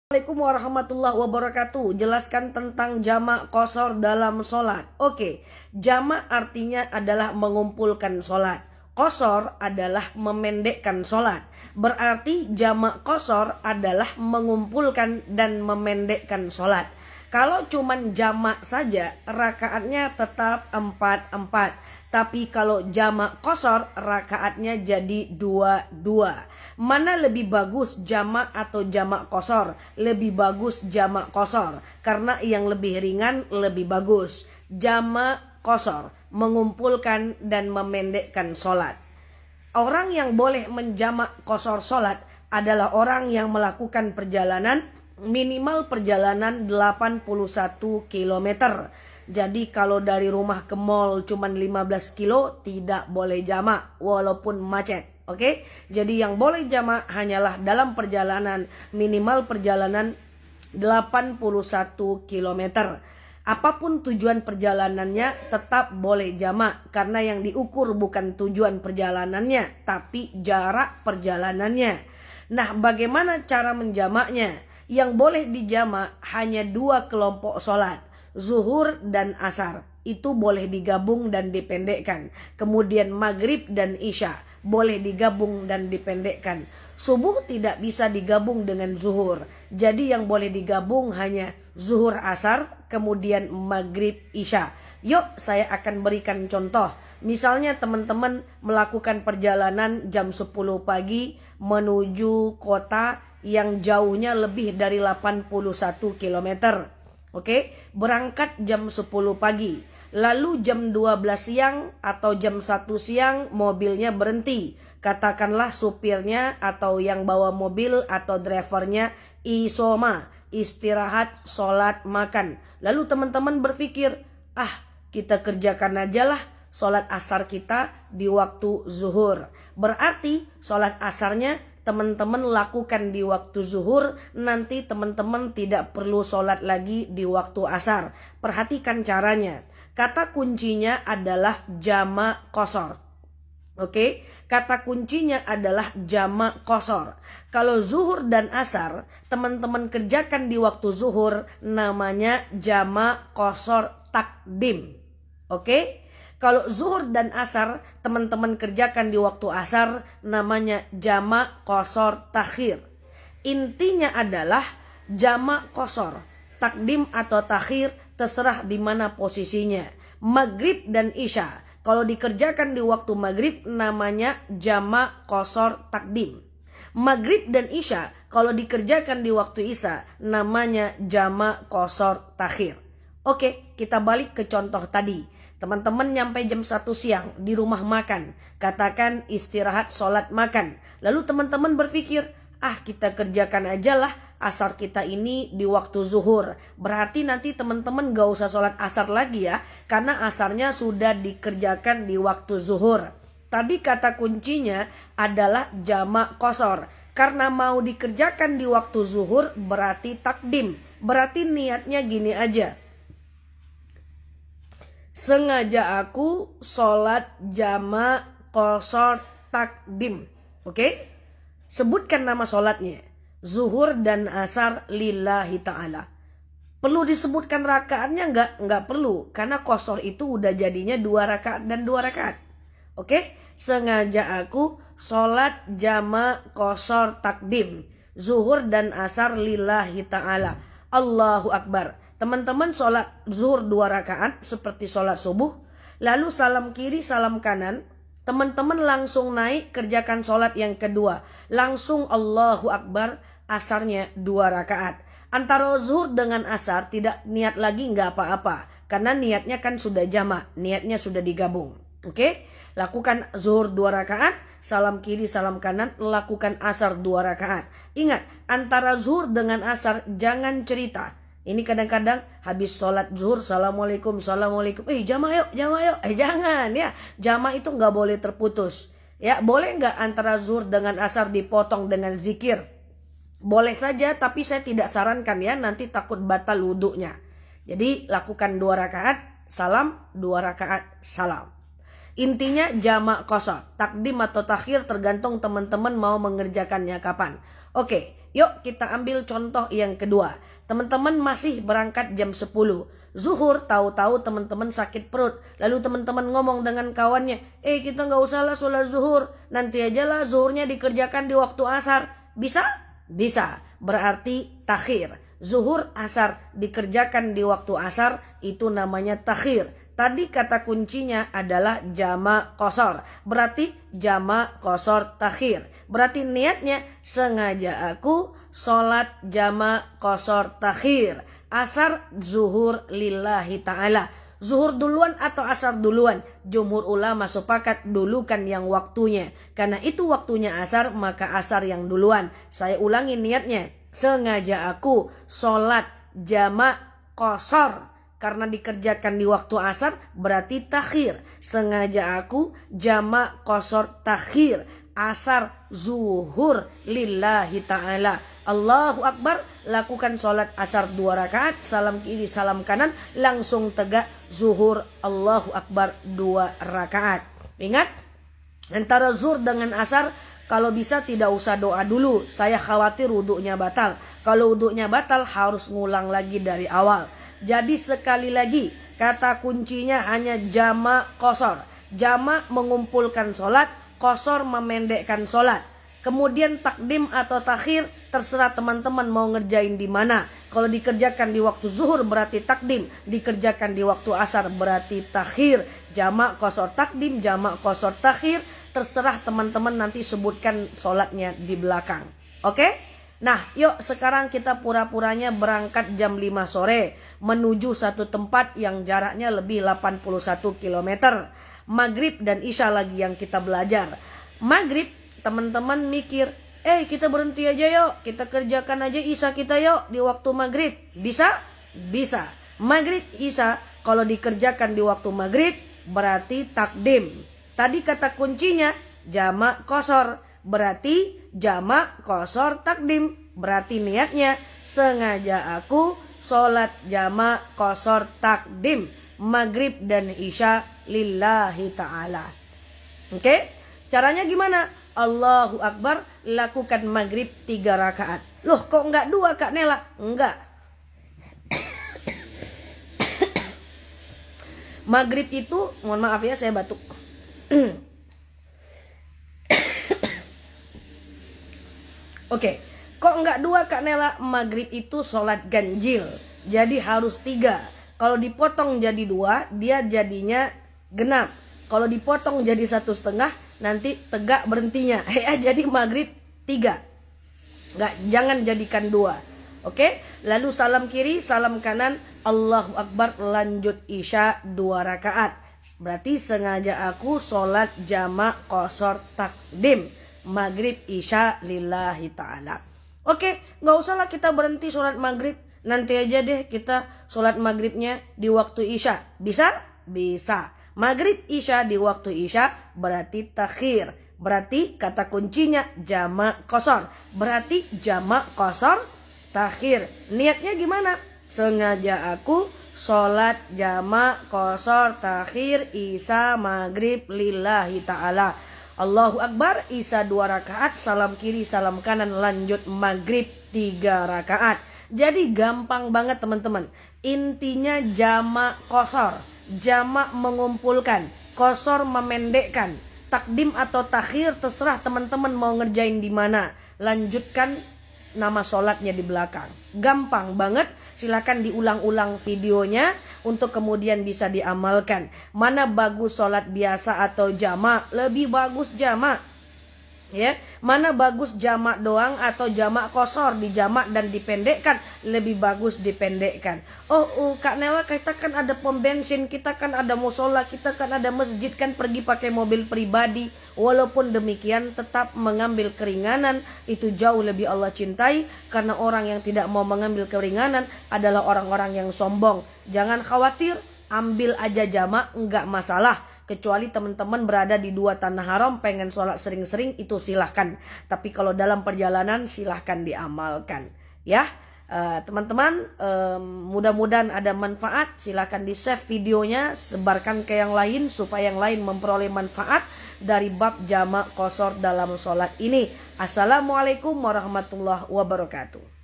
Assalamualaikum warahmatullahi wabarakatuh. Jelaskan tentang jamak qashar dalam sholat. Oke, jamak artinya adalah mengumpulkan sholat. Qashar adalah memendekkan sholat. Berarti jamak qashar adalah mengumpulkan dan memendekkan sholat. Kalau cuman jamak saja, rakaatnya tetap 4-4. Tapi kalau jamak qashar, rakaatnya jadi 2-2. Mana lebih bagus, jamak atau jamak qashar? Lebih bagus jamak qashar, karena yang lebih ringan lebih bagus. Jamak qashar, mengumpulkan dan memendekkan sholat. Orang yang boleh menjamak qashar sholat adalah orang yang melakukan perjalanan minimal perjalanan 81 km. Jadi kalau dari rumah ke mall cuman 15 kilo tidak boleh jamak walaupun macet. Oke? Jadi yang boleh jamak hanyalah dalam perjalanan minimal perjalanan 81 km. Apapun tujuan perjalanannya tetap boleh jamak karena yang diukur bukan tujuan perjalanannya tapi jarak perjalanannya. Nah, bagaimana cara menjamaknya? Yang boleh dijamak hanya 2 kelompok sholat, zuhur dan asar. Itu boleh digabung dan dipendekkan. Kemudian maghrib dan isya boleh digabung dan dipendekkan. Subuh tidak bisa digabung dengan zuhur. Jadi yang boleh digabung hanya zuhur asar, kemudian maghrib isya. Yuk saya akan berikan contoh. Misalnya teman-teman melakukan perjalanan jam 10 pagi menuju kota yang jauhnya lebih dari 81 km. Oke, berangkat jam 10 pagi. Lalu jam 12 siang atau jam 1 siang mobilnya berhenti. Katakanlah supirnya atau yang bawa mobil atau drivernya isoma, istirahat, sholat, makan. Lalu teman-teman berpikir, kita kerjakan aja lah sholat asar kita di waktu zuhur. Berarti sholat asarnya teman-teman lakukan di waktu zuhur, nanti teman-teman tidak perlu sholat lagi di waktu asar. Perhatikan caranya. Kata kuncinya adalah jamak qashar. Oke, kata kuncinya adalah jamak qashar. Kalau zuhur dan asar, teman-teman kerjakan di waktu zuhur, namanya jamak qashar takdim. Oke? Kalau zuhur dan asar teman-teman kerjakan di waktu asar, namanya jamak qashar takhir. Intinya adalah jamak qashar, takdim atau takhir terserah di mana posisinya. Maghrib dan isya kalau dikerjakan di waktu maghrib namanya jamak qashar takdim. Maghrib dan isya kalau dikerjakan di waktu isya namanya jamak qashar takhir. Oke, kita balik ke contoh tadi. Teman-teman nyampe jam 1 siang di rumah makan. Katakan istirahat, sholat, makan. Lalu teman-teman berpikir, kita kerjakan aja lah asar kita ini di waktu zuhur. Berarti nanti teman-teman gak usah sholat asar lagi ya. Karena asarnya sudah dikerjakan di waktu zuhur. Tadi kata kuncinya adalah jamak qashar. Karena mau dikerjakan di waktu zuhur berarti takdim. Berarti niatnya gini aja. Sengaja aku sholat jamak qashar takdim. Oke? Sebutkan nama sholatnya. Zuhur dan asar lillahi ta'ala. Perlu disebutkan rakaatnya? Enggak perlu. Karena qashar itu udah jadinya 2 rakaat dan 2 rakaat. Oke? Sengaja aku sholat jamak qashar takdim. Zuhur dan asar lillahi ta'ala. Allahu Akbar. Teman-teman sholat zuhur 2 rakaat seperti sholat subuh. Lalu salam kiri, salam kanan. Teman-teman langsung naik kerjakan sholat yang kedua. Langsung Allahu Akbar, asarnya 2 rakaat. Antara zuhur dengan asar tidak niat lagi nggak apa-apa. Karena niatnya kan sudah jamak, niatnya sudah digabung. Oke? Lakukan zuhur 2 rakaat, salam kiri, salam kanan, lakukan asar 2 rakaat. Ingat, antara zuhur dengan asar jangan cerita. Ini kadang-kadang habis sholat zuhur, assalamualaikum, assalamualaikum. Jamaah yuk. Jangan ya. Jamaah itu nggak boleh terputus. Ya, boleh nggak antara zuhur dengan asar dipotong dengan zikir? Boleh saja, tapi saya tidak sarankan ya. Nanti takut batal wudunya. Jadi lakukan 2 rakaat, salam, 2 rakaat, salam. Intinya jamak qashar, takdim atau takhir tergantung teman-teman mau mengerjakannya kapan. Oke, Yuk kita ambil contoh yang kedua. Teman-teman masih berangkat jam 10. Zuhur, tahu-tahu teman-teman sakit perut. Lalu teman-teman ngomong dengan kawannya, kita nggak usah lah sholat zuhur. Nanti aja lah zuhurnya dikerjakan di waktu asar. Bisa? Bisa. Berarti takhir. Zuhur, asar dikerjakan di waktu asar, itu namanya takhir. Tadi kata kuncinya adalah jamak qashar. Berarti jamak qashar takhir. Berarti niatnya sengaja aku sholat jamak qashar takhir. Asar zuhur lillahi ta'ala. Zuhur duluan atau asar duluan? Jumhur ulama sepakat dulukan yang waktunya. Karena itu waktunya asar, maka asar yang duluan. Saya ulangi niatnya. Sengaja aku sholat jamak qashar. Karena dikerjakan di waktu asar berarti takhir. Sengaja aku jamak qashar takhir. Asar zuhur lillahi ta'ala. Allahu Akbar, lakukan sholat asar 2 rakaat, salam kiri salam kanan, langsung tegak zuhur, Allahu Akbar 2 rakaat. Ingat, antara zuhur dengan asar kalau bisa tidak usah doa dulu, saya khawatir wudhunya batal. Kalau wudhunya batal harus ngulang lagi dari awal. Jadi sekali lagi, kata kuncinya hanya jamak qashar. Jamak mengumpulkan sholat, qashar memendekkan sholat. Kemudian takdim atau takhir terserah teman-teman mau ngerjain di mana. Kalau dikerjakan di waktu zuhur berarti takdim, dikerjakan di waktu asar berarti takhir. Jamak qashar takdim, jamak qashar takhir, terserah teman-teman nanti sebutkan sholatnya di belakang. Oke? Nah, yuk sekarang kita pura-puranya berangkat jam 5 sore menuju satu tempat yang jaraknya lebih 81 km. Maghrib dan Isya lagi yang kita belajar. Maghrib, teman-teman mikir, kita berhenti aja yuk, kita kerjakan aja Isya kita yuk di waktu maghrib. Bisa? Bisa. Maghrib Isya kalau dikerjakan di waktu maghrib berarti takdim. Tadi kata kuncinya jamak qashar, berarti jamak qashar takdim. Berarti niatnya sengaja aku sholat jamak qashar takdim maghrib dan Isya lillahi ta'ala. Oke? Caranya gimana? Allahu Akbar, lakukan maghrib 3 rakaat. Loh kok enggak 2 Kak Nela? Enggak. Maghrib itu, mohon maaf ya saya batuk. Oke, kok enggak 2 Kak Nela? Maghrib itu sholat ganjil, jadi harus 3. Kalau dipotong jadi 2, dia jadinya genap. Kalau dipotong jadi 1,5, nanti tegak berhentinya. Jadi maghrib 3. Jangan jadikan 2. Oke? Lalu salam kiri, salam kanan, Allahu Akbar, lanjut Isya 2 rakaat. Berarti sengaja aku sholat jamak qashar takdim. Maghrib Isya lillahi ta'ala. Oke, gak usahlah kita berhenti sholat maghrib. Nanti aja deh kita sholat maghribnya di waktu Isya. Bisa? Bisa. Maghrib Isya di waktu Isya berarti takhir. Berarti kata kuncinya jamak qashar. Berarti jamak qashar takhir. Niatnya gimana? Sengaja aku sholat jamak qashar takhir Isya maghrib lillahi ta'ala. Allahu Akbar, Isya 2 rakaat, salam kiri salam kanan, lanjut maghrib 3 rakaat. Jadi gampang banget teman-teman. Intinya jamak qashar. Jamak mengumpulkan, qashar memendekkan. Takdim atau takhir terserah teman-teman mau ngerjain di mana. Lanjutkan nama sholatnya di belakang. Gampang banget. Silakan diulang-ulang videonya untuk kemudian bisa diamalkan. Mana bagus sholat biasa atau jamak? Lebih bagus jamak. Ya, mana bagus jamak doang atau jamak qashar, dijamak dan dipendekkan? Lebih bagus dipendekkan. Kak Nela, kita kan ada pom bensin, kita kan ada musola, kita kan ada masjid, kan pergi pakai mobil pribadi. Walaupun demikian tetap mengambil keringanan itu jauh lebih Allah cintai, karena orang yang tidak mau mengambil keringanan adalah orang-orang yang sombong. Jangan khawatir, ambil aja jamak, enggak masalah. Kecuali teman-teman berada di 2 tanah haram, pengen sholat sering-sering, itu silahkan. Tapi kalau dalam perjalanan silahkan diamalkan. Ya, Teman-teman, mudah-mudahan ada manfaat. Silakan di save videonya, sebarkan ke yang lain supaya yang lain memperoleh manfaat dari bab jamak qashar dalam sholat ini. Assalamualaikum warahmatullahi wabarakatuh.